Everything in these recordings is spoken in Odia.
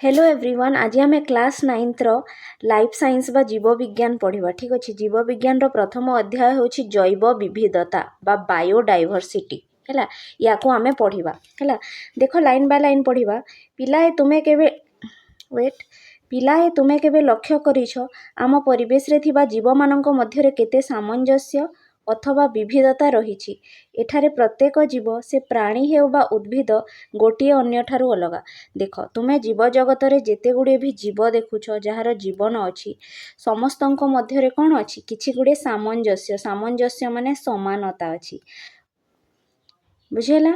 हेलो एवरीवन आज आम क्लास 9th लाइफ साइंस बा जीव विज्ञान पढ़ा। ठीक अच्छे। जीव विज्ञान प्रथम अध्याय हूँ जैव विविधता बा बायोडाइवर्सिटी है या आम पढ़ा है। देख लाइन बाय लाइन पढ़ा। पिलाए तुम्हें केवे वेट पिलाए तुम्हें केवे लक्ष्य करिछ आम परिवेश रे थिबा जीव मानक मध्यरे केते सामंजस्य अथवा विविधता रही। एठारे प्रत्येक जीव से प्राणी हेउ बा उद्भिद गोटे अन्य ठारू अलगा। देख तुम्हें जीव जगत रे जेते गुड़े भी जीव देखुछ जार जीवन अच्छी समस्तक मध्यरे कौन अच्छी किछि गुड़े सामंजस्य। सामंजस्य माने समानता अच्छी बुझेला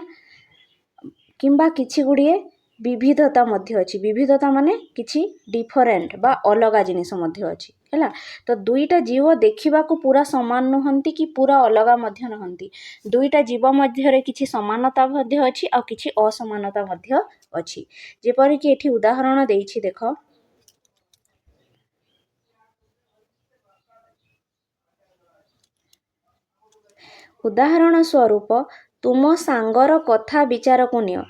किंबा किछि गुड़िए विविधता मध्य अच्छी। विविधता माने किछि डिफरेंट बा अलगा जिनिस मध्य अच्छी है। तो दुईटा जीव देखा पूरा सामान नुहंती कि पूरा अलगा मध्य नुहंती। दुईटा जीव मध्य किछि समानता मध्य अच्छी आ किछि असमानता मध्य अच्छी। जेपरिक एठी उदाहरण देइछि देख उदाहरण स्वरूप तुम सांगर कथा विचार को नियो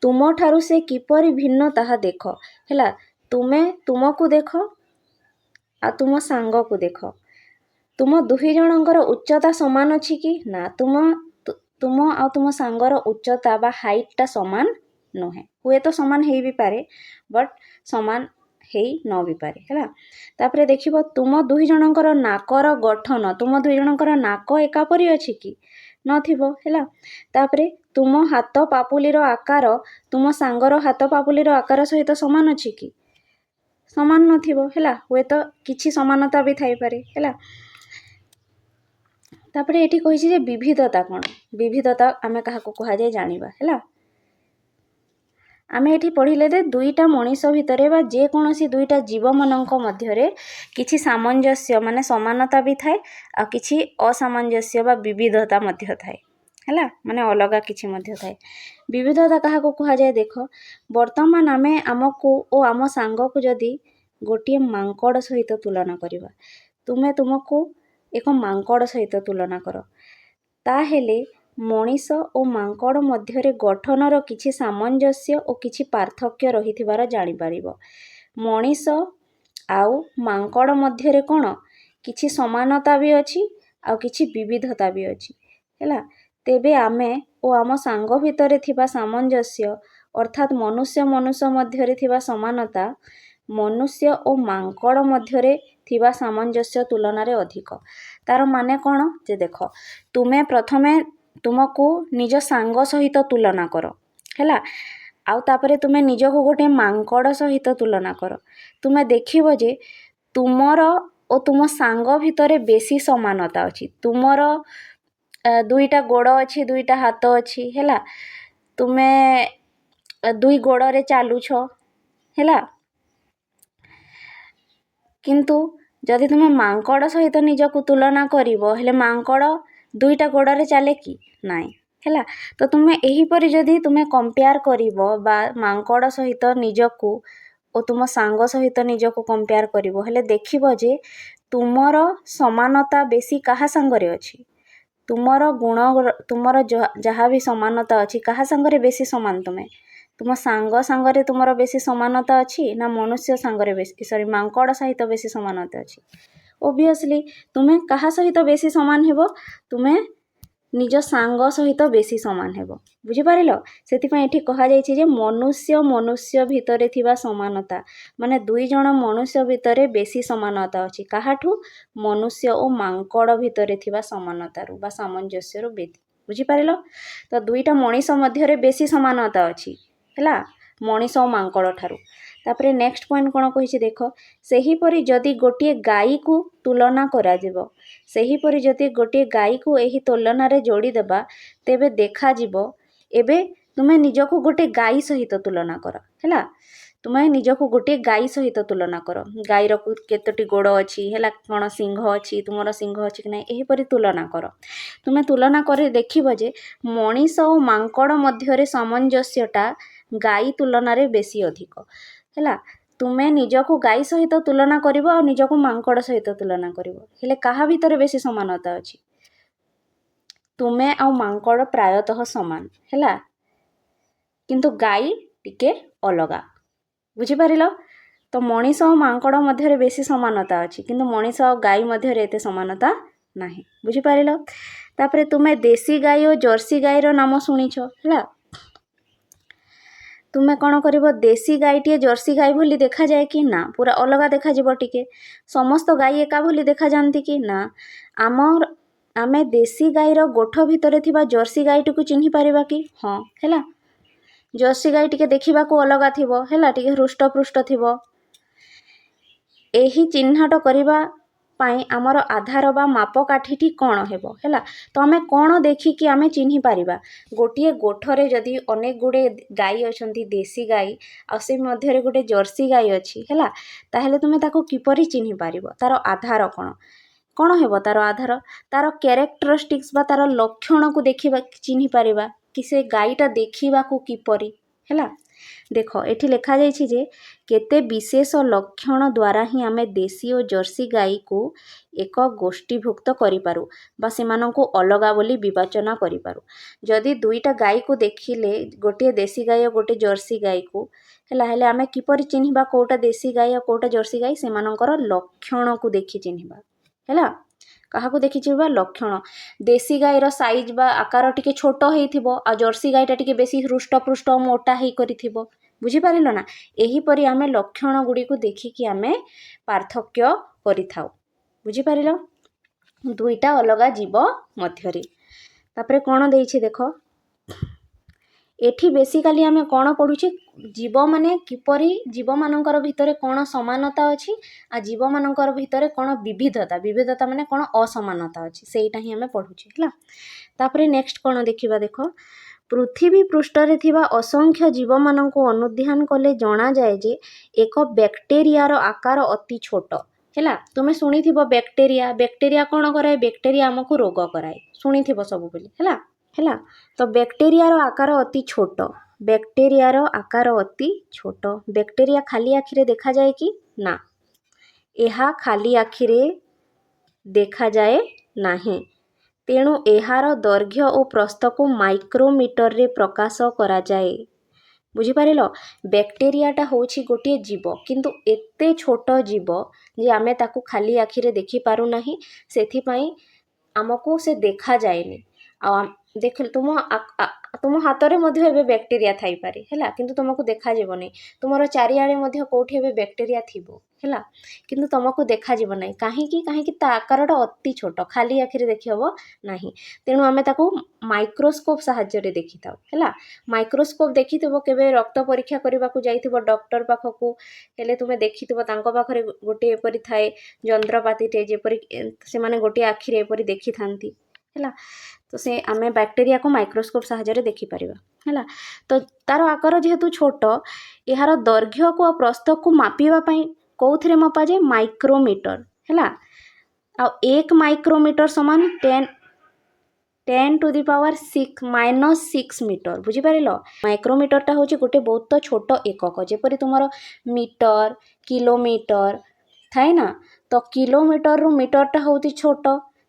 तुम ठारू से किपरि भिन्न ताहा देख है। तुमे तुमको देख आ तुम सांग को देख तुम दुही जनकर उच्चता समान अच्छी कि ना तुम आ तुम सांगर उच्चता बा हाइटटा समान नुहे। हुए तो समान हो भी पारे बट समान हो न भी पारे है। तापरे देखिबो तुम दुही जनकर नाकर गठन तुम दुही जनकर नाक एकापरी अच्छी कि नथिबो है। तापरे तुम हाथ पापुलीर आकार तुम सांगर हाथ पापुलीर आकार सहित समान अच्छी कि समान नथिबो है। हुए तो किछि समानता भी थाई पारे है। तापरे एठी कहिछि जे विविधता कौन विविधता आमे काहाको कहा जाय जानिबा है। आमे एठी पढ़िले दे दुईटा मनीष भितरे बा जे कोनोसी दुईटा जीव मानक मध्यरे किछि सामंजस्य माने समानता भी थाए आ किछि असामंजस्य बा विविधता मध्य थाए है माने अलगा किछि मध्य थाए। विविधता काहाको कहा जाय देख वर्तमान आमे आमको ओ आम सांग को जदी गोटे मांकड़ सहित तुलना करिबा तुमे तुमको एक मांकड़ सहित तुलना कर ताहेले मनीष और मांकड़ मध्यरे गठनर किछि सामंजस्य और किछि पार्थक्य रहिथिबार जानि परिबो। मनीष आउ मांकड़ मध्यरे कोन किछि समानता भी अछि आ किछि विविधता भी अछि हैला। तेबे आमे ओ आम सांग भितरे थिबा सामंजस्य अर्थात मनुष्य मनुष्य मध्यरे थिबा समानता मनुष्य और मांकड़ मध्यरे थिबा सामंजस्य तुलना रे अधिक। तार माने कोन जे देख तुमे प्रथमे तुमको निज सांग सहित तुलना कर है आउ तापरे तुमे निज को गोटे मांकड़ सहित तुलना कर तुमे देखिबो जे तुमर ओ तुम सांग भितरे बेसी समानता अछि। तुमर दुईटा गोड़ अछि दुईटा हाथ अछि है तुमे दुई गोड़ रे चालुछ है किंतु जदि तुमे मांकड़ सहित निजको तुलना करिवो हेले मांकड़ दुईटा गोड़े चले कि नाई है। तो तुमे एहीपरि जदि तुमे कंपेयर करिवो बा मांकड़ सहित निजको और तुम सांग सहित निजको कंपेयर करिवो हेले देखिवो जे तुमर समानता बेसी काहा संगरे अछि। तुमर गुण तुमर जहाँ भी समानता अछि काहा संगरे बेसी समान तुम सांग सांगरे तुमर बेसी समानता अछि ना मनुष्य सांगरे बेसी सॉरी मांकड़ सहित बेसी समानता अछि। ओबियसली तुमे काहा सहित बेसी समान हेबो तुमे निज सांग सहित बेसी समान हेबो बुझी पारिलो। सेति पय एठी कहा जायछि जे मनुष्य मनुष्य भितरे थिबा समानता माने दुई जण मनुष्य भितरे बेसी समानता अछि काहाठू मनुष्य और मांकड़ भितरे थिबा समानता रु बा सामंजस्य रु बेसी बुझी पारिलो। तो दुईटा मनीष मध्यरे बेसी समानता अछि हैला मनीष और मांकड़ ठारू। तापरे नेक्स्ट पॉइंट कोन कहिछि देख सेही परि जदि गोटे गाई को तुलना करा जिवो सेही परि जदि गोटे गाई को एही तुलना रे जोड़ी देबा तेबे देखा जिवो एबे तुमे निजको गोटे गाई सहित तुलना कर हैला। तुमे निजको गोटे गाई सहित तुलना कर गाईर केतोटी गोड़ अछि हैला कोन सिंह अछि तुमर सिंह अछि कि नै एही परि तुलना कर। तुमे तुलना करे देखिबो जे मनीष और मांकड़ मध्यरे सामंजस्यटा गाई तुलना रे बेसी अधिक हैला। तुमे निजको गाई सहित तुलना करिवो और निजको मांकड़ सहित तुलना करिवो हेले काहा भितरे बेसी समानता अछि तुमे आ मांकड़ प्रायतः समान हैला किंतु गाई टिके अलगा ବୁଝିପାରିଲ? ତ ମଣିଷ ଆଉ ମାଙ୍କଡ଼ ମଧ୍ୟରେ ବେଶୀ ସମାନତା ଅଛି, କିନ୍ତୁ ମଣିଷ ଆଉ ଗାଈ ମଧ୍ୟରେ ଏତେ ସମାନତା ନାହିଁ। ବୁଝିପାରିଲ? ତାପରେ ତୁମେ ଦେଶୀ ଗାଈ ଓ ଜର୍ସି ଗାଈର ନାମ ଶୁଣିଛ, ହେଲା। ତୁମେ କ'ଣ କରିବ, ଦେଶୀ ଗାଈଟିଏ ଜର୍ସି ଗାଈ ଭଳି ଦେଖାଯାଏ କି? ନା, ପୁରା ଅଲଗା ଦେଖାଯିବ ଟିକେ। ସମସ୍ତ ଗାଈ ଏକା ଭଳି ଦେଖାଯାଆନ୍ତି କି? ନା। ଆମେ ଦେଶୀ ଗାଈର ଗୋଠ ଭିତରେ ଥିବା ଜର୍ସି ଗାଈଟିକୁ ଚିହ୍ନି ପାରିବା କି? ହଁ, ହେଲା। ଜର୍ସି ଗାଈ ଟିକେ ଦେଖିବାକୁ ଅଲଗା ଥିବ, ହେଲା, ଟିକେ ହୃଷ୍ଟପୃଷ୍ଟ ଥିବ। ଏହି ଚିହ୍ନଟ କରିବା ପାଇଁ ଆମର ଆଧାର ବା ମାପକାଠିଟି କ'ଣ ହେବ, ହେଲା। ତ ଆମେ କ'ଣ ଦେଖିକି ଆମେ ଚିହ୍ନି ପାରିବା? ଗୋଟିଏ ଗୋଠରେ ଯଦି ଅନେକ ଗୁଡ଼ିଏ ଗାଈ ଅଛନ୍ତି, ଦେଶୀ ଗାଈ, ଆଉ ସେ ମଧ୍ୟରେ ଗୋଟେ ଜର୍ସି ଗାଈ ଅଛି, ହେଲା, ତାହେଲେ ତୁମେ ତାକୁ କିପରି ଚିହ୍ନି ପାରିବ? ତାର ଆଧାର କ'ଣ ହେବ? ତାର ଆଧାର ତାର କ୍ୟାରେକ୍ଟରିଷ୍ଟିକ୍ସ ବା ତାର ଲକ୍ଷଣକୁ ଦେଖିବା, ଚିହ୍ନି ପାରିବା କି ସେ ଗାଈଟା ଦେଖିବାକୁ କିପରି, ହେଲା। ଦେଖ, ଏଠି ଲେଖାଯାଇଛି ଯେ କେତେ ବିଶେଷ ଲକ୍ଷଣ ଦ୍ୱାରା ହିଁ ଆମେ ଦେଶୀ ଓ ଜର୍ସି ଗାଈକୁ ଏକ ଗୋଷ୍ଠୀଭୁକ୍ତ କରିପାରୁ ବା ସେମାନଙ୍କୁ ଅଲଗା ବୋଲି ବିବେଚନା କରିପାରୁ। ଯଦି ଦୁଇଟା ଗାଈକୁ ଦେଖିଲେ, ଗୋଟିଏ ଦେଶୀ ଗାଈ ଓ ଗୋଟେ ଜର୍ସି ଗାଈକୁ, ହେଲା, ହେଲେ ଆମେ କିପରି ଚିହ୍ନିବା କେଉଁଟା ଦେଶୀ ଗାଈ ଆଉ କେଉଁଟା ଜର୍ସି ଗାଈ? ସେମାନଙ୍କର ଲକ୍ଷଣକୁ ଦେଖି ଚିହ୍ନିବା, ହେଲା। କାହାକୁ ଦେଖି ଚିହ୍ନିବା? ଲକ୍ଷଣ। ଦେଶୀ ଗାଈର ସାଇଜ୍ ବା ଆକାର ଟିକେ ଛୋଟ ହେଇଥିବ, ଆଉ ଜର୍ସି ଗାଈଟା ଟିକେ ବେଶୀ ହୃଷ୍ଟପୃଷ୍ଟ ମୋଟା ହେଇକରିଥିବ। ବୁଝିପାରିଲ ନା? ଏହିପରି ଆମେ ଲକ୍ଷଣ ଗୁଡ଼ିକୁ ଦେଖିକି ଆମେ ପାର୍ଥକ୍ୟ କରିଥାଉ। ବୁଝିପାରିଲ? ଦୁଇଟା ଅଲଗା ଜୀବ ମଧ୍ୟରେ। ତାପରେ କ'ଣ ଦେଇଛି ଦେଖ, ଏଠି ବେସିକାଲି ଆମେ କ'ଣ ପଢ଼ୁଛେ? ଜୀବମାନେ କିପରି, ଜୀବମାନଙ୍କର ଭିତରେ କ'ଣ ସମାନତା ଅଛି ଆଉ ଜୀବମାନଙ୍କର ଭିତରେ କ'ଣ ବିବିଧତା ମାନେ କ'ଣ ଅସମାନତା ଅଛି, ସେଇଟା ହିଁ ଆମେ ପଢ଼ୁଛେ, ହେଲା। ତାପରେ ନେକ୍ସଟ କ'ଣ ଦେଖିବା? ଦେଖ, ପୃଥିବୀ ପୃଷ୍ଠରେ ଥିବା ଅସଂଖ୍ୟ ଜୀବମାନଙ୍କୁ ଅନୁଧ୍ୟାନ କଲେ ଜଣାଯାଏ ଯେ ଏକ ବ୍ୟାକ୍ଟେରିଆର ଆକାର ଅତି ଛୋଟ, ହେଲା। ତୁମେ ଶୁଣିଥିବ ବ୍ୟାକ୍ଟେରିଆ କ'ଣ କରାଏ? ବ୍ୟାକ୍ଟେରିଆ ଆମକୁ ରୋଗ କରାଏ, ଶୁଣିଥିବ ସବୁବେଳେ, ହେଲା। ତ ବ୍ୟାକ୍ଟେରିଆର ଆକାର ଅତି ଛୋଟ। ବ୍ୟାକ୍ଟେରିଆ ଖାଲି ଆଖିରେ ଦେଖାଯାଏ କି? ନା, ଏହା ଖାଲି ଆଖିରେ ଦେଖାଯାଏ ନାହିଁ। ତେଣୁ ଏହାର ଦୈର୍ଘ୍ୟ ଓ ପ୍ରସ୍ଥକୁ ମାଇକ୍ରୋମିଟରରେ ପ୍ରକାଶ କରାଯାଏ। ବୁଝିପାରିଲ? ବ୍ୟାକ୍ଟେରିଆଟା ହେଉଛି ଗୋଟିଏ ଜୀବ, କିନ୍ତୁ ଏତେ ଛୋଟ ଜୀବ ଯେ ଆମେ ତାକୁ ଖାଲି ଆଖିରେ ଦେଖିପାରୁନାହିଁ, ସେଥିପାଇଁ ଆମକୁ ସେ ଦେଖାଯାଏନି। ଆଉ ଦେଖିଲ, ତୁମ ହାତରେ ମଧ୍ୟ ଏବେ ବ୍ୟାକ୍ଟେରିଆ ଥାଇପାରେ, ହେଲା, କିନ୍ତୁ ତୁମକୁ ଦେଖାଯିବନି। ତୁମର ଚାରିଆଡ଼େ ମଧ୍ୟ କେଉଁଠି ଏବେ ବ୍ୟାକ୍ଟେରିଆ ଥିବ, ହେଲା, କିନ୍ତୁ ତୁମକୁ ଦେଖାଯିବ ନାହିଁ। କାହିଁକି? ତା ଆକାରଟା ଅତି ଛୋଟ, ଖାଲି ଆଖିରେ ଦେଖିହେବ ନାହିଁ। ତେଣୁ ଆମେ ତାକୁ ମାଇକ୍ରୋସ୍କୋପ୍ ସାହାଯ୍ୟରେ ଦେଖିଥାଉ, ହେଲା। ମାଇକ୍ରୋସ୍କୋପ୍ ଦେଖିଥିବ, କେବେ ରକ୍ତ ପରୀକ୍ଷା କରିବାକୁ ଯାଇଥିବ ଡକ୍ଟର ପାଖକୁ, ହେଲେ ତୁମେ ଦେଖିଥିବ ତାଙ୍କ ପାଖରେ ଗୋଟିଏ ଏପରି ଥାଏ ଯନ୍ତ୍ରପାତିଟେ, ଯେପରି ସେମାନେ ଗୋଟିଏ ଆଖିରେ ଏପରି ଦେଖିଥାନ୍ତି, ହେଲା। ତ ଆମେ ବ୍ୟାକ୍ଟେରିଆକୁ ମାଇକ୍ରୋସ୍କୋପ୍ ସାହାଯ୍ୟରେ ଦେଖିପାରିବା, ହେଲା। ତ ତାର ଆକାର ଯେହେତୁ ଛୋଟ, ଏହାର ଦୈର୍ଘ୍ୟକୁ ଆଉ ପ୍ରସ୍ଥକୁ ମାପିବା ପାଇଁ କେଉଁଥିରେ ମପାଯାଏ? ମାଇକ୍ରୋମିଟର, ହେଲା। ଆଉ 1 ମାଇକ୍ରୋମିଟର ସମାନ 10⁻⁻⁶ ମିଟର। ବୁଝିପାରିଲ? ମାଇକ୍ରୋମିଟରଟା ହେଉଛି ଗୋଟେ ବହୁତ ଛୋଟ ଏକକ, ଯେପରି ତୁମର ମିଟର, କିଲୋମିଟର ଥାଏ ନା। ତ କିଲୋମିଟରରୁ ମିଟରଟା ହେଉଛି ଛୋଟ,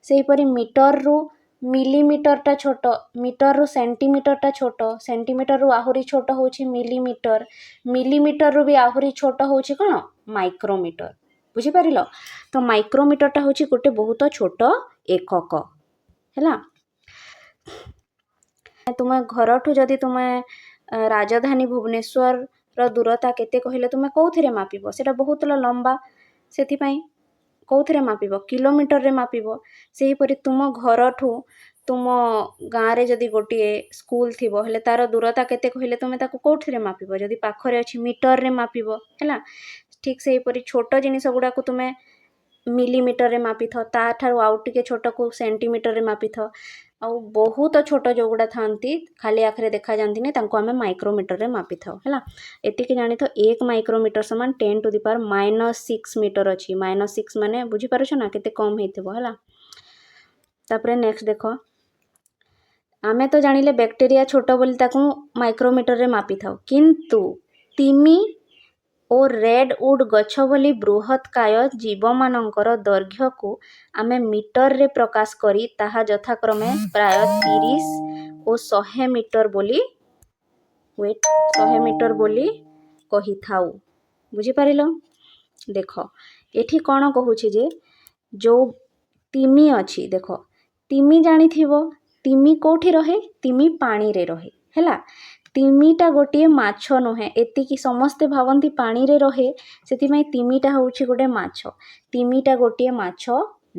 ସେହିପରି ମିଟରରୁ ମିଲିମିଟରଟା ଛୋଟ, ମିଟରରୁ ସେଣ୍ଟିମିଟରଟା ଛୋଟ, ସେଣ୍ଟିମିଟରରୁ ଆହୁରି ଛୋଟ ହେଉଛି ମିଲିମିଟର, ମିଲିମିଟରରୁ ବି ଆହୁରି ଛୋଟ ହେଉଛି କ'ଣ? ମାଇକ୍ରୋମିଟର। ବୁଝିପାରିଲ? ତ ମାଇକ୍ରୋମିଟରଟା ହେଉଛି ଗୋଟେ ବହୁତ ଛୋଟ ଏକକ, ହେଲା। ତୁମେ ଘରଠୁ ଯଦି ତୁମେ ରାଜଧାନୀ ଭୁବନେଶ୍ୱରର ଦୂରତା କେତେ କହିଲେ ତୁମେ କେଉଁଥିରେ ମାପିବ? ସେଇଟା ବହୁତ ଲମ୍ବା, ସେଥିପାଇଁ କେଉଁଥିରେ ମାପିବ? କିଲୋମିଟରରେ ମାପିବ। ସେହିପରି ତୁମ ଘରଠୁ ତୁମ ଗାଁରେ ଯଦି ଗୋଟିଏ ସ୍କୁଲ ଥିବ, ହେଲେ ତାର ଦୂରତା କେତେ କହିଲେ ତୁମେ ତାକୁ କେଉଁଥିରେ ମାପିବ? ଯଦି ପାଖରେ ଅଛି ମିଟରରେ ମାପିବ, ହେଲା। ଠିକ୍ ସେହିପରି ଛୋଟ ଜିନିଷ ଗୁଡ଼ାକୁ ତୁମେ ମିଲିମିଟରରେ ମାପିଥାଉ, ତାଠାରୁ ଆଉ ଟିକେ ଛୋଟକୁ ସେଣ୍ଟିମିଟରରେ ମାପିଥାଉ, ଆଉ ବହୁତ ଛୋଟ ଯେଉଁଗୁଡ଼ା ଥାନ୍ତି ଖାଲି ଆଖିରେ ଦେଖାଯାଆନ୍ତିନି, ତାଙ୍କୁ ଆମେ ମାଇକ୍ରୋମିଟରରେ ମାପିଥାଉ, ହେଲା। ଏତିକି ଜାଣିଥାଉ, 1 ମାଇକ୍ରୋମିଟର ସମାନ 10⁻⁻⁶ ମିଟର ଅଛି। -6 ମାନେ ବୁଝିପାରୁଛ ନା, କେତେ କମ୍ ହେଇଥିବ, ହେଲା। ତାପରେ ନେକ୍ସଟ ଦେଖ, ଆମେ ତ ଜାଣିଲେ ବ୍ୟାକ୍ଟେରିଆ ଛୋଟ ବୋଲି ତାକୁ ମାଇକ୍ରୋମିଟରରେ ମାପିଥାଉ, କିନ୍ତୁ ତିମି ଓ ରେଡ୍ଉଡ୍ ଗଛ ଭଳି ବୃହତ୍କାୟ ଜୀବମାନଙ୍କର ଦୈର୍ଘ୍ୟକୁ ଆମେ ମିଟରରେ ପ୍ରକାଶ କରି ତାହା ଯଥାକ୍ରମେ ପ୍ରାୟ 30 ଓ 100 ମିଟର ବୋଲି କହିଥାଉ। ବୁଝିପାରିଲ? ଦେଖ ଏଠି କ'ଣ କହୁଛି ଯେ ଯେଉଁ ତିମି ଅଛି, ଦେଖ ତିମି ଜାଣିଥିବ ତିମି କେଉଁଠି ରହେ? ତିମି ପାଣିରେ ରହେ ହେଲା। ତିମିଟା ଗୋଟିଏ ମାଛ ନୁହେଁ, ଏତିକି ସମସ୍ତେ ଭାବନ୍ତି ପାଣିରେ ରହେ, ସେଥିପାଇଁ ତିମିଟା ହେଉଛି ଗୋଟେ ମାଛ। ତିମିଟା ଗୋଟିଏ ମାଛ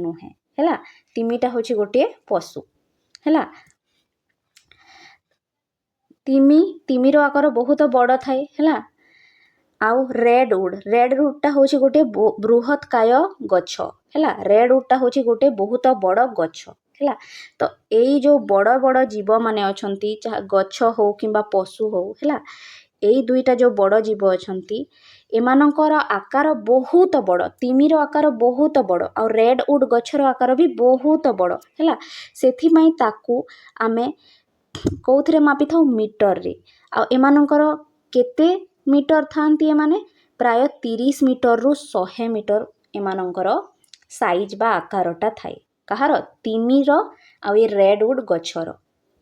ନୁହେଁ ହେଲା, ତିମିଟା ହେଉଛି ଗୋଟିଏ ପଶୁ ହେଲା। ତିମିର ଆକାର ବହୁତ ବଡ଼ ଥାଏ ହେଲା। ଆଉ ରେଡ଼ଉଡ଼୍ଟା ହେଉଛି ଗୋଟେ ବୃହତ୍କାୟ ଗଛ ହେଲା। ରେଡ଼ଉଡ଼୍ଟା ହେଉଛି ଗୋଟେ ବହୁତ ବଡ଼ ଗଛ ହେଲା। ତ ଏଇ ଯେଉଁ ବଡ଼ ବଡ଼ ଜୀବମାନେ ଅଛନ୍ତି, ଯାହା ଗଛ ହଉ କିମ୍ବା ପଶୁ ହଉ ହେଲା, ଏଇ ଦୁଇଟା ଯେଉଁ ବଡ଼ ଜୀବ ଅଛନ୍ତି ଏମାନଙ୍କର ଆକାର ବହୁତ ବଡ଼। ତିମିର ଆକାର ବହୁତ ବଡ଼ ଆଉ ରେଡ଼ଉଡ଼୍ ଗଛର ଆକାର ବି ବହୁତ ବଡ଼ ହେଲା। ସେଥିପାଇଁ ତାକୁ ଆମେ କେଉଁଥିରେ ମାପିଥାଉ? ମିଟରରେ। ଆଉ ଏମାନଙ୍କର କେତେ ମିଟର ଥାନ୍ତି? ଏମାନେ ପ୍ରାୟ 30 ମିଟରରୁ 100 ମିଟର ଏମାନଙ୍କର ସାଇଜ୍ ବା ଆକାରଟା ଥାଏ। କାହାର? ତିମିର ଆଉ ଏ ରେଡ଼ଉଡ଼୍ ଗଛର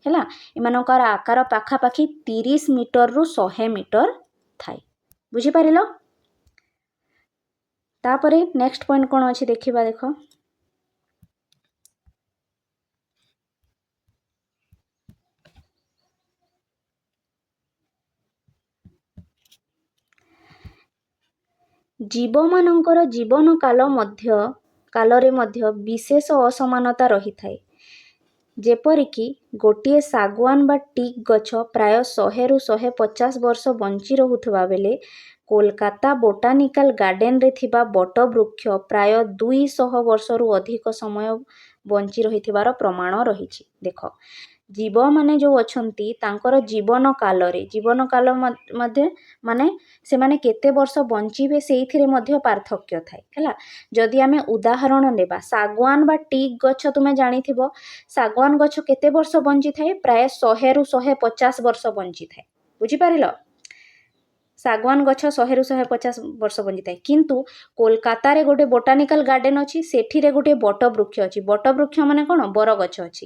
ହେଲା। ଏମାନଙ୍କର ଆକାର ପାଖାପାଖି 30 ମିଟରରୁ 100 ମିଟର ଥାଏ। ବୁଝିପାରିଲ? ତାପରେ ନେକ୍ସଟ ପଏଣ୍ଟ କ'ଣ ଅଛି ଦେଖିବା। ଦେଖ ଜୀବମାନଙ୍କର ଜୀବନ କାଳରେ ମଧ୍ୟ ବିଶେଷ ଅସମାନତା ରହିଥାଏ। ଯେପରିକି ଗୋଟିଏ ଶାଗୁଆନ ବା ଟିକ୍ ଗଛ ପ୍ରାୟ 100ରୁ 150 ବର୍ଷ ବଞ୍ଚି ରହୁଥିବା ବେଳେ କୋଲକାତା ବୋଟାନିକାଲ ଗାର୍ଡେନରେ ଥିବା ବଟବୃକ୍ଷ ପ୍ରାୟ 200 ବର୍ଷରୁ ଅଧିକ ସମୟ ବଞ୍ଚି ରହିଥିବାର ପ୍ରମାଣ ରହିଛି। ଦେଖ ଜୀବମାନେ ଯେଉଁ ଅଛନ୍ତି ତାଙ୍କର ଜୀବନ କାଳ ମଧ୍ୟ ମାନେ ସେମାନେ କେତେ ବର୍ଷ ବଞ୍ଚିବେ ସେଇଥିରେ ମଧ୍ୟ ପାର୍ଥକ୍ୟ ଥାଏ ହେଲା। ଯଦି ଆମେ ଉଦାହରଣ ନେବା, ଶାଗୁଆନ ବା ଟିକ୍ ଗଛ ତୁମେ ଜାଣିଥିବ ଶାଗୁଆନ ଗଛ କେତେ ବର୍ଷ ବଞ୍ଚିଥାଏ? ପ୍ରାୟ 100ରୁ 150 ବର୍ଷ ବଞ୍ଚିଥାଏ। ବୁଝିପାରିଲ? ଶାଗୁଆନ ଗଛ 100ରୁ 150 ବର୍ଷ ବଞ୍ଚିଥାଏ। କିନ୍ତୁ କୋଲକାତାରେ ଗୋଟେ ବୋଟାନିକାଲ ଗାର୍ଡେନ ଅଛି, ସେଠିରେ ଗୋଟେ ବଟବୃକ୍ଷ ଅଛି। ବଟବୃକ୍ଷ ମାନେ କ'ଣ? ବରଗଛ ଅଛି,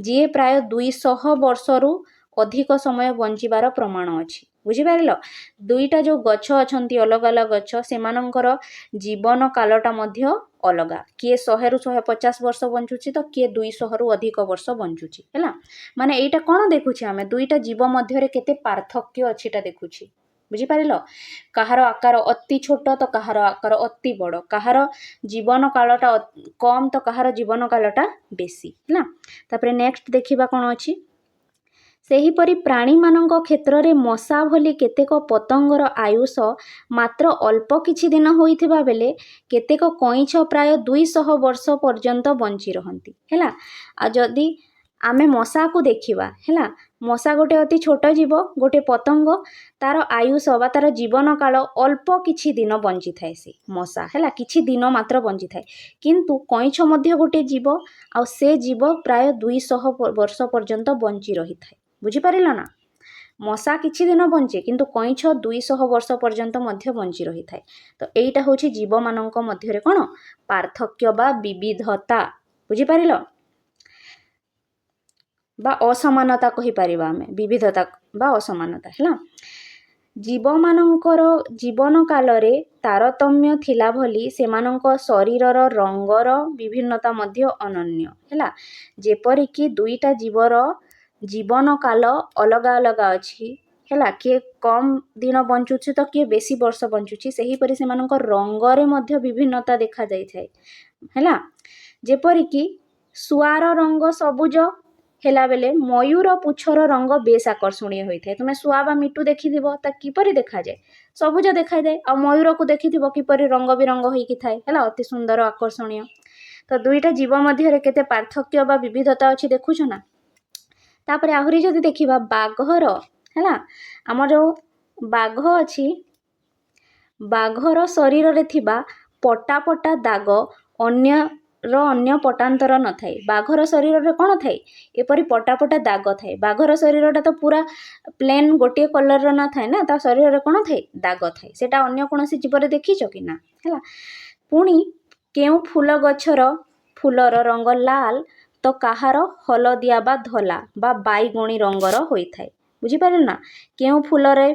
ଯିଏ ପ୍ରାୟ 200 ବର୍ଷରୁ ଅଧିକ ସମୟ ବଞ୍ଚିବାର ପ୍ରମାଣ ଅଛି। ବୁଝିପାରିଲ? ଦୁଇଟା ଯେଉଁ ଗଛ ଅଛନ୍ତି ଅଲଗା ଅଲଗା ଗଛ, ସେମାନଙ୍କର ଜୀବନ କାଳଟା ମଧ୍ୟ ଅଲଗା। କିଏ 100ରୁ 150 ବର୍ଷ ବଞ୍ଚୁଛି ତ କିଏ 200ରୁ ଅଧିକ ବର୍ଷ ବଞ୍ଚୁଛି ହେଲା। ମାନେ ଏଇଟା କ'ଣ ଦେଖୁଛି? ଆମେ ଦୁଇଟା ଜୀବ ମଧ୍ୟରେ କେତେ ପାର୍ଥକ୍ୟ ଅଛି ଏଟା ଦେଖୁଛି। ବୁଝିପାରିଲ? କାହାର ଆକାର ଅତି ଛୋଟ ତ କାହାର ଆକାର ଅତି ବଡ଼, କାହାର ଜୀବନ କାଳଟା କମ୍ ତ କାହାର ଜୀବନ କାଳଟା ବେଶୀ ହେଲା। ତାପରେ ନେକ୍ସଟ ଦେଖିବା କ'ଣ ଅଛି। ସେହିପରି ପ୍ରାଣୀମାନଙ୍କ କ୍ଷେତ୍ରରେ ମଶା ଭଳି କେତେକ ପତଙ୍ଗର ଆୟୁଷ ମାତ୍ର ଅଳ୍ପ କିଛି ଦିନ ହୋଇଥିବା ବେଳେ କେତେକ କଇଁଛ ପ୍ରାୟ 200 ବର୍ଷ ପର୍ଯ୍ୟନ୍ତ ବଞ୍ଚି ରହନ୍ତି ହେଲା। ଆଉ ଯଦି ଆମେ ମଶାକୁ ଦେଖିବା ହେଲା, ମଶା ଗୋଟେ ଅତି ଛୋଟ ଜୀବ, ଗୋଟେ ପତଙ୍ଗ, ତାର ଆୟୁଷ ବା ତାର ଜୀବନ କାଳ ଅଳ୍ପ କିଛି ଦିନ ବଞ୍ଚିଥାଏ ସେ ମଶା ହେଲା, କିଛି ଦିନ ମାତ୍ର ବଞ୍ଚିଥାଏ। କିନ୍ତୁ କଇଁଛ ମଧ୍ୟ ଗୋଟେ ଜୀବ, ଆଉ ସେ ଜୀବ ପ୍ରାୟ 200 ବର୍ଷ ପର୍ଯ୍ୟନ୍ତ ବଞ୍ଚି ରହିଥାଏ। ବୁଝିପାରିଲ ନା? ମଶା କିଛି ଦିନ ବଞ୍ଚେ କିନ୍ତୁ କଇଁଛ 200 ବର୍ଷ ପର୍ଯ୍ୟନ୍ତ ମଧ୍ୟ ବଞ୍ଚି ରହିଥାଏ। ତ ଏଇଟା ହେଉଛି ଜୀବମାନଙ୍କ ମଧ୍ୟରେ କ'ଣ? ପାର୍ଥକ୍ୟ ବା ବିବିଧତା। ବୁଝିପାରିଲ? ବା ଅସମାନତା କହିପାରିବା ଆମେ, ବିବିଧତା ବା ଅସମାନତା ହେଲା। ଜୀବମାନଙ୍କର ଜୀବନ କାଳରେ ତାରତମ୍ୟ ଥିଲା ଭଳି ସେମାନଙ୍କ ଶରୀରର ରଙ୍ଗର ବିଭିନ୍ନତା ମଧ୍ୟ ଅନନ୍ୟ ହେଲା। ଯେପରିକି ଦୁଇଟା ଜୀବର ଜୀବନ କାଳ ଅଲଗା ଅଲଗା ଅଛି ହେଲା। କିଏ କମ୍ ଦିନ ବଞ୍ଚୁଛି ତ କିଏ ବେଶୀ ବର୍ଷ ବଞ୍ଚୁଛି, ସେହିପରି ସେମାନଙ୍କ ରଙ୍ଗରେ ମଧ୍ୟ ବିଭିନ୍ନତା ଦେଖାଯାଇଥାଏ ହେଲା। ଯେପରିକି ଶୁଆର ରଙ୍ଗ ସବୁଜ ହେଲା ବେଳେ ମୟୂର ପୁଚ୍ଛର ରଙ୍ଗ ବେଶ ଆକର୍ଷଣୀୟ ହୋଇଥାଏ। ତୁମେ ଶୁଆ ବା ମିଟୁ ଦେଖିଥିବ, ତା କିପରି ଦେଖାଯାଏ? ସବୁଜ ଦେଖାଯାଏ। ଆଉ ମୟୂରକୁ ଦେଖିଥିବ କିପରି ରଙ୍ଗ ବିରଙ୍ଗ ହୋଇକି ଥାଏ ହେଲା, ଅତି ସୁନ୍ଦର ଆକର୍ଷଣୀୟ। ତ ଦୁଇଟା ଜୀବ ମଧ୍ୟରେ କେତେ ପାର୍ଥକ୍ୟ ବା ବିବିଧତା ଅଛି ଦେଖୁଛ ନା। ତାପରେ ଆହୁରି ଯଦି ଦେଖିବା ବାଘର ହେଲା, ଆମର ଯେଉଁ ବାଘ ଅଛି, ବାଘର ଶରୀରରେ ଥିବା ପଟା ପଟା ଦାଗ ଅନ୍ୟ ପଟାନ୍ତର ନଥାଏ। ବାଘର ଶରୀରରେ କ'ଣ ଥାଏ? ଏପରି ପଟା ପଟା ଦାଗ ଥାଏ। ବାଘର ଶରୀରଟା ତ ପୁରା ପ୍ଲେନ୍ ଗୋଟିଏ କଲର୍ର ନଥାଏ ନା, ତା ଶରୀରରେ କ'ଣ ଥାଏ? ଦାଗ ଥାଏ। ସେଟା ଅନ୍ୟ କୌଣସି ଜୀବରେ ଦେଖିଛ କି ନା ହେଲା। ପୁଣି କେଉଁ ଫୁଲ ଗଛର ଫୁଲର ରଙ୍ଗ ଲାଲ ତ କାହାର ହଳଦିଆ ବା ଧଳା ବା ବାଇଗଣୀ ରଙ୍ଗର ହୋଇଥାଏ। ବୁଝିପାରିଲ ନା? କେଉଁ ଫୁଲରେ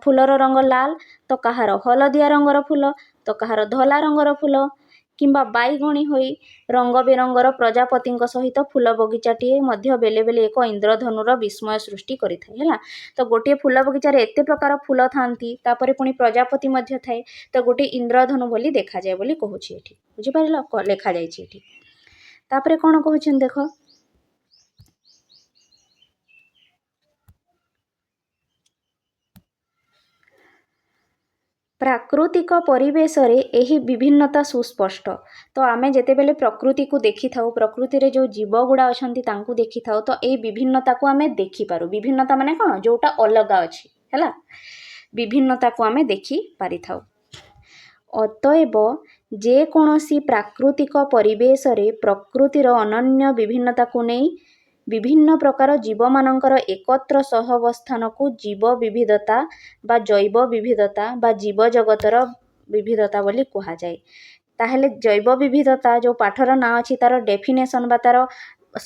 ଫୁଲର ରଙ୍ଗ ଲାଲ ତ କାହାର ହଳଦିଆ ରଙ୍ଗର ଫୁଲ ତ କାହାର ଧଳା ରଙ୍ଗର ଫୁଲ କିମ୍ବା ବାଇଗଣୀ ହୋଇ ରଙ୍ଗ ବେରଙ୍ଗର ପ୍ରଜାପତିଙ୍କ ସହିତ ଫୁଲ ବଗିଚାଟିଏ ମଧ୍ୟ ବେଲେ ବେଲେ ଏକ ଇନ୍ଦ୍ରଧନୁର ବିସ୍ମୟ ସୃଷ୍ଟି କରିଥାଏ ହେଲା। ତ ଗୋଟିଏ ଫୁଲ ବଗିଚାରେ ଏତେ ପ୍ରକାର ଫୁଲ ଥାନ୍ତି ତାପରେ ପୁଣି ପ୍ରଜାପତି ମଧ୍ୟ ଥାଏ ତ ଗୋଟିଏ ଇନ୍ଦ୍ରଧନୁ ବୋଲି ଦେଖାଯାଏ ବୋଲି କହୁଛି ଏଠି ବୁଝିପାରିଲ ଲେଖାଯାଇଛି ଏଠି। ତାପରେ କ'ଣ କହୁଛନ୍ତି ଦେଖ ପ୍ରାକୃତିକ ପରିବେଶରେ ଏହି ବିଭିନ୍ନତା ସୁସ୍ପଷ୍ଟ। ତ ଆମେ ଯେତେବେଳେ ପ୍ରକୃତିକୁ ଦେଖିଥାଉ ପ୍ରକୃତିରେ ଯେଉଁ ଜୀବ ଗୁଡ଼ା ଅଛନ୍ତି ତାଙ୍କୁ ଦେଖିଥାଉ ତ ଏଇ ବିଭିନ୍ନତାକୁ ଆମେ ଦେଖିପାରୁ। ବିଭିନ୍ନତା ମାନେ କ'ଣ ଯେଉଁଟା ଅଲଗା ଅଛି ହେଲା ବିଭିନ୍ନତାକୁ ଆମେ ଦେଖି ପାରିଥାଉ। ଅତଏବ ଯେକୌଣସି ପ୍ରାକୃତିକ ପରିବେଶରେ ପ୍ରକୃତିର ଅନନ୍ୟ ବିଭିନ୍ନତାକୁ ନେଇ ବିଭିନ୍ନ ପ୍ରକାର ଜୀବମାନଙ୍କର ଏକତ୍ର ସହାବସ୍ଥାନକୁ ଜୀବ ବିବିଧତା ବା ଜୈବ ବିବିଧତା ବା ଜୀବ ଜଗତର ବିବିଧତା ବୋଲି କୁହାଯାଏ। ତାହେଲେ ଜୈବ ବିବିଧତା ଯେଉଁ ପାଠର ନାଁ ଅଛି ତାର ଡେଫିନେସନ୍ ବା ତାର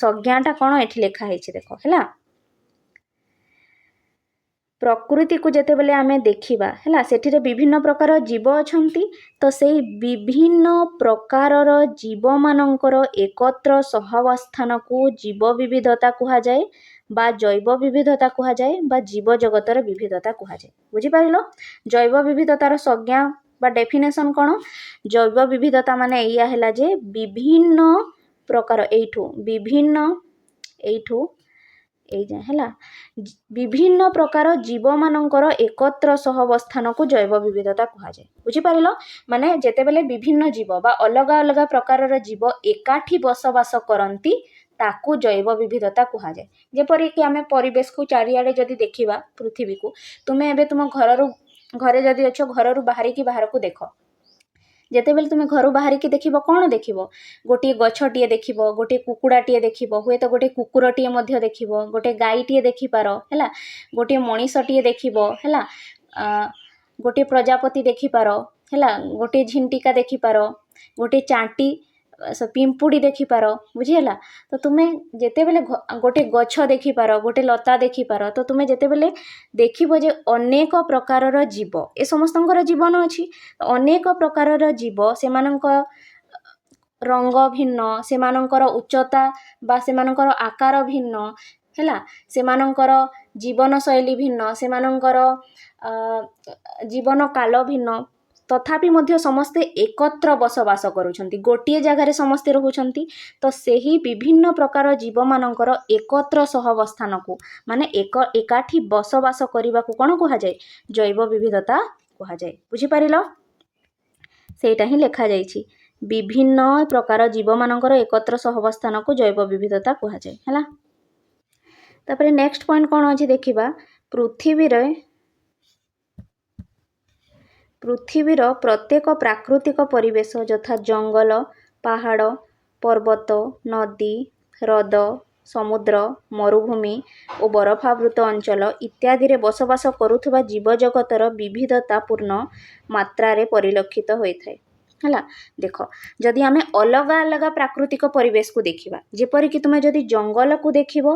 ସଂଜ୍ଞାଟା କ'ଣ ଏଠି ଲେଖା ହେଇଛି ଦେଖ ହେଲା। ପ୍ରକୃତିକୁ ଯେତେବେଳେ ଆମେ ଦେଖିବା ହେଲା ସେଥିରେ ବିଭିନ୍ନ ପ୍ରକାର ଜୀବ ଅଛନ୍ତି ତ ସେଇ ବିଭିନ୍ନ ପ୍ରକାରର ଜୀବମାନଙ୍କର ଏକତ୍ର ସହାବସ୍ଥାନକୁ ଜୀବ ବିବିଧତା କୁହାଯାଏ ବା ଜୈବ ବିବିଧତା କୁହାଯାଏ ବା ଜୀବ ଜଗତର ବିବିଧତା କୁହାଯାଏ। ବୁଝିପାରିଲ ଜୈବ ବିବିଧତାର ସଂଜ୍ଞା ବା ଡେଫିନେସନ୍ କ'ଣ ଜୈବ ବିବିଧତା ମାନେ ଏଇଆ ହେଲା ଯେ ବିଭିନ୍ନ ପ୍ରକାର ଏଇଠୁ ଏଇ ଯାଏଁ ହେଲା ବିଭିନ୍ନ ପ୍ରକାର ଜୀବମାନଙ୍କର ଏକତ୍ର ସହାବସ୍ଥାନକୁ ଜୈବ ବିବିଧତା କୁହାଯାଏ। ବୁଝିପାରିଲ ମାନେ ଯେତେବେଳେ ବିଭିନ୍ନ ଜୀବ ବା ଅଲଗା ଅଲଗା ପ୍ରକାରର ଜୀବ ଏକାଠି ବସବାସ କରନ୍ତି ତାକୁ ଜୈବ ବିବିଧତା କୁହାଯାଏ। ଯେପରିକି ଆମେ ପରିବେଶକୁ ଚାରିଆଡ଼େ ଯଦି ଦେଖିବା ପୃଥିବୀକୁ ତୁମେ ଏବେ ତୁମ ଘରେ ଯଦି ଅଛ ଘରରୁ ବାହାରକୁ ଦେଖ ଯେତେବେଳେ ତୁମେ ଘରୁ ବାହାରିକି ଦେଖିବ କ'ଣ ଦେଖିବ ଗୋଟିଏ ଗଛଟିଏ ଦେଖିବ ଗୋଟିଏ କୁକୁଡ଼ାଟିଏ ଦେଖିବ ହୁଏତ ଗୋଟିଏ କୁକୁରଟିଏ ମଧ୍ୟ ଦେଖିବ ଗୋଟିଏ ଗାଈଟିଏ ଦେଖିପାର ହେଲା ଗୋଟିଏ ମଣିଷଟିଏ ଦେଖିବ ହେଲା ଗୋଟିଏ ପ୍ରଜାପତି ଦେଖିପାର ହେଲା ଗୋଟିଏ ଝିଣ୍ଟିକା ଦେଖିପାର ଗୋଟିଏ ଚାଣ୍ଟି ପିମ୍ପୁଡ଼ି ଦେଖିପାର ବୁଝିହେଲା। ତ ତୁମେ ଯେତେବେଳେ ଗୋଟେ ଗଛ ଦେଖିପାର ଗୋଟେ ଲତା ଦେଖିପାର ତ ତୁମେ ଯେତେବେଳେ ଦେଖିବ ଯେ ଅନେକ ପ୍ରକାରର ଜୀବ ଏ ସମସ୍ତଙ୍କର ଜୀବନ ଅଛି ଅନେକ ପ୍ରକାରର ଜୀବ ସେମାନଙ୍କ ରଙ୍ଗ ଭିନ୍ନ ସେମାନଙ୍କର ଉଚ୍ଚତା ବା ସେମାନଙ୍କର ଆକାର ଭିନ୍ନ ହେଲା ସେମାନଙ୍କର ଜୀବନଶୈଳୀ ଭିନ୍ନ ସେମାନଙ୍କର ଜୀବନ କାଳ ଭିନ୍ନ ତଥାପି ମଧ୍ୟ ସମସ୍ତେ ଏକତ୍ର ବସବାସ କରୁଛନ୍ତି ଗୋଟିଏ ଜାଗାରେ ସମସ୍ତେ ରହୁଛନ୍ତି ତ ସେହି ବିଭିନ୍ନ ପ୍ରକାର ଜୀବମାନଙ୍କର ଏକତ୍ର ସହାବସ୍ଥାନକୁ ମାନେ ଏକାଠି ବସବାସ କରିବାକୁ କ'ଣ କୁହାଯାଏ ଜୈବ ବିବିଧତା କୁହାଯାଏ। ବୁଝିପାରିଲ ସେଇଟା ହିଁ ଲେଖାଯାଇଛି ବିଭିନ୍ନ ପ୍ରକାର ଜୀବମାନଙ୍କର ଏକତ୍ର ସହାବସ୍ଥାନକୁ ଜୈବ ବିବିଧତା କୁହାଯାଏ ହେଲା। ତାପରେ ନେକ୍ସଟ ପଏଣ୍ଟ କ'ଣ ଅଛି ଦେଖିବା ପୃଥିବୀର ପ୍ରତ୍ୟେକ ପ୍ରାକୃତିକ ପରିବେଶ ଯଥା ଜଙ୍ଗଲ ପାହାଡ଼ ପର୍ବତ ନଦୀ ହ୍ରଦ ସମୁଦ୍ର ମରୁଭୂମି ଓ ବରଫାବୃତ ଅଞ୍ଚଳ ଇତ୍ୟାଦିରେ ବସବାସ କରୁଥିବା ଜୀବଜଗତର ବିବିଧତାପୂର୍ଣ୍ଣ ମାତ୍ରାରେ ପରିଲକ୍ଷିତ ହୋଇଥାଏ ହେଲା। ଦେଖ ଯଦି ଆମେ ଅଲଗା ଅଲଗା ପ୍ରାକୃତିକ ପରିବେଶକୁ ଦେଖିବା ଯେପରିକି ତୁମେ ଯଦି ଜଙ୍ଗଲକୁ ଦେଖିବ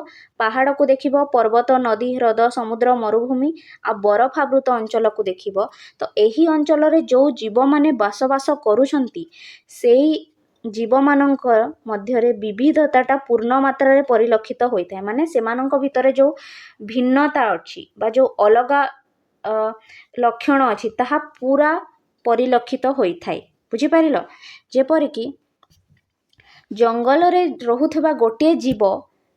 ପାହାଡ଼କୁ ଦେଖିବ ପର୍ବତ ନଦୀ ହ୍ରଦ ସମୁଦ୍ର ମରୁଭୂମି ଆଉ ବରଫାବୃତ ଅଞ୍ଚଳକୁ ଦେଖିବ ତ ଏହି ଅଞ୍ଚଳରେ ଯେଉଁ ଜୀବମାନେ ବସବାସ କରୁଛନ୍ତି ସେଇ ଜୀବମାନଙ୍କ ମଧ୍ୟରେ ବିବିଧତାଟା ପୂର୍ଣ୍ଣ ମାତ୍ରାରେ ପରିଲକ୍ଷିତ ହୋଇଥାଏ ମାନେ ସେମାନଙ୍କ ଭିତରେ ଯେଉଁ ଭିନ୍ନତା ଅଛି ବା ଯେଉଁ ଅଲଗା ଲକ୍ଷଣ ଅଛି ତାହା ପୁରା ପରିଲକ୍ଷିତ ହୋଇଥାଏ। ବୁଝିପାରିଲ ଯେପରିକି ଜଙ୍ଗଲରେ ରହୁଥିବା ଗୋଟିଏ ଜୀବ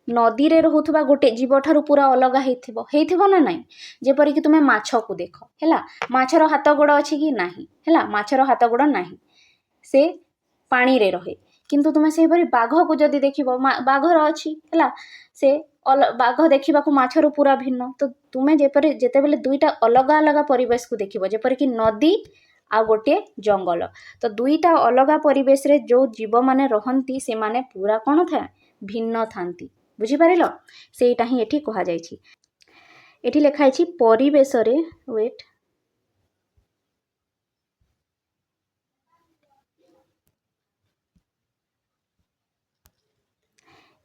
ନଦୀରେ ରହୁଥିବା ଗୋଟେ ଜୀବଠାରୁ ପୁରା ଅଲଗା ହେଇଥିବ ନା ନାହିଁ। ଯେପରିକି ତୁମେ ମାଛକୁ ଦେଖ ହେଲା ମାଛର ହାତ ଗୋଡ଼ ଅଛି କି ନାହିଁ ହେଲା ମାଛର ହାତ ଗୋଡ଼ ନାହିଁ ସେ ପାଣିରେ ରହେ କିନ୍ତୁ ତୁମେ ସେହିପରି ବାଘକୁ ଯଦି ଦେଖିବ ବାଘର ଅଛି ହେଲା ସେ ବାଘ ଦେଖିବାକୁ ମାଛରୁ ପୁରା ଭିନ୍ନ ତ ତୁମେ ଯେତେବେଳେ ଦୁଇଟା ଅଲଗା ଅଲଗା ପରିବେଶକୁ ଦେଖିବ ଯେପରିକି ନଦୀ ଆଉ ଗୋଟିଏ ଜଙ୍ଗଲ ତ ଦୁଇଟା ଅଲଗା ପରିବେଶରେ ଯେଉଁ ଜୀବମାନେ ରହନ୍ତି ସେମାନେ ପୁରା କ'ଣ ଥାଏ ଭିନ୍ନ ଥାନ୍ତି। ବୁଝିପାରିଲ ସେଇଟା ହିଁ ଏଠି କୁହାଯାଇଛି। ଏଠି ଲେଖା ହେଇଛି ପରିବେଶରେ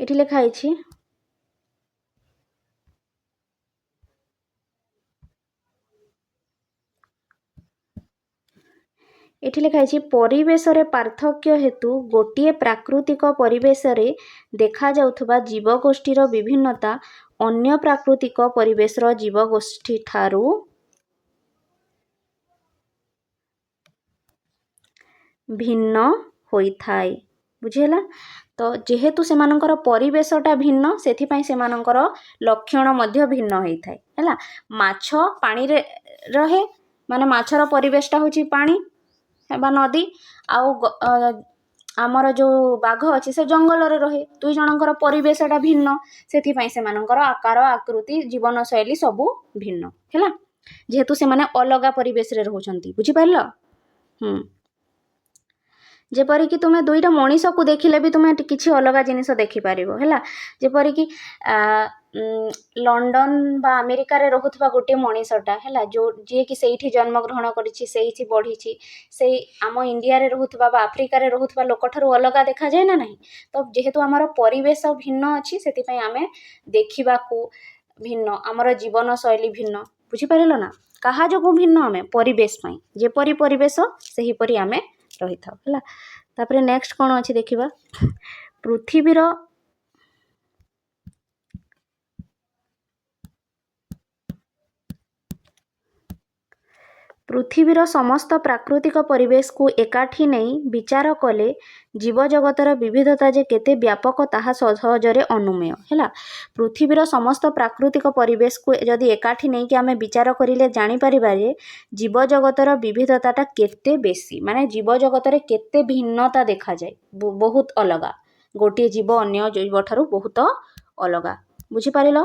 ଏଠି ଲେଖା ହେଇଛି ଏଠି ଲେଖା ହେଇଛି ପରିବେଶରେ ପାର୍ଥକ୍ୟ ହେତୁ ଗୋଟିଏ ପ୍ରାକୃତିକ ପରିବେଶରେ ଦେଖାଯାଉଥିବା ଜୀବଗୋଷ୍ଠୀର ବିଭିନ୍ନତା ଅନ୍ୟ ପ୍ରାକୃତିକ ପରିବେଶର ଜୀବଗୋଷ୍ଠୀ ଠାରୁ ଭିନ୍ନ ହୋଇଥାଏ। ବୁଝିହେଲା? ତ ଯେହେତୁ ସେମାନଙ୍କର ପରିବେଶଟା ଭିନ୍ନ ସେଥିପାଇଁ ସେମାନଙ୍କର ଲକ୍ଷଣ ମଧ୍ୟ ଭିନ୍ନ ହୋଇଥାଏ। ହେଲା, ମାଛ ପାଣିରେ ରହେ, ମାନେ ମାଛର ପରିବେଶଟା ହେଉଛି ପାଣି ବା ନଦୀ, ଆଉ ଆମର ଯେଉଁ ବାଘ ଅଛି ସେ ଜଙ୍ଗଲରେ ରହେ। ଦୁଇ ଜଣଙ୍କର ପରିବେଶଟା ଭିନ୍ନ, ସେଥିପାଇଁ ସେମାନଙ୍କର ଆକାର ଆକୃତି ଜୀବନଶୈଳୀ ସବୁ ଭିନ୍ନ। ହେଲା, ଯେହେତୁ ସେମାନେ ଅଲଗା ପରିବେଶରେ ରହୁଛନ୍ତି। ବୁଝିପାରିଲ? ଯେପରିକି ତୁମେ ଦୁଇଟା ମଣିଷକୁ ଦେଖିଲେ ବି ତୁମେ କିଛି ଅଲଗା ଜିନିଷ ଦେଖିପାରିବ। ହେଲା, ଯେପରିକି ଲଣ୍ଡନ ବା ଆମେରିକାରେ ରହୁଥିବା ଗୋଟିଏ ମଣିଷଟା, ହେଲା, ଯିଏକି ସେଇଠି ଜନ୍ମଗ୍ରହଣ କରିଛି, ସେଇଠି ବଢ଼ିଛି, ସେଇ ଆମ ଇଣ୍ଡିଆରେ ରହୁଥିବା ବା ଆଫ୍ରିକାରେ ରହୁଥିବା ଲୋକଠାରୁ ଅଲଗା ଦେଖାଯାଏ ନା ନାହିଁ? ତ ଯେହେତୁ ଆମର ପରିବେଶ ଭିନ୍ନ ଅଛି ସେଥିପାଇଁ ଆମେ ଦେଖିବାକୁ ଭିନ୍ନ, ଆମର ଜୀବନଶୈଳୀ ଭିନ୍ନ। ବୁଝିପାରିଲ ନା? କାହା ଯୋଗୁଁ ଭିନ୍ନ? ଆମେ ପରିବେଶ ପାଇଁ। ଯେପରି ପରିବେଶ ସେହିପରି ଆମେ ରହିଥାଉ। ହେଲା, ତାପରେ ନେକ୍ସଟ କ'ଣ ଅଛି ଦେଖିବା। ପୃଥିବୀର ସମସ୍ତ ପ୍ରାକୃତିକ ପରିବେଶକୁ ଏକାଠି ନେଇ ବିଚାର କଲେ ଜୀବଜଗତର ବିବିଧତା ଯେ କେତେ ବ୍ୟାପକ ତାହା ସହଜରେ ଅନୁମେୟ। ହେଲା, ପୃଥିବୀର ସମସ୍ତ ପ୍ରାକୃତିକ ପରିବେଶକୁ ଯଦି ଏକାଠି ନେଇକି ଆମେ ବିଚାର କରିଲେ ଜାଣିପାରିବା ଯେ ଜୀବଜଗତର ବିବିଧତାଟା କେତେ ବେଶୀ, ମାନେ ଜୀବଜଗତରେ କେତେ ଭିନ୍ନତା ଦେଖାଯାଏ, ବହୁତ ଅଲଗା। ଗୋଟିଏ ଜୀବ ଅନ୍ୟ ଜୀବଠାରୁ ବହୁତ ଅଲଗା। ବୁଝିପାରିଲ?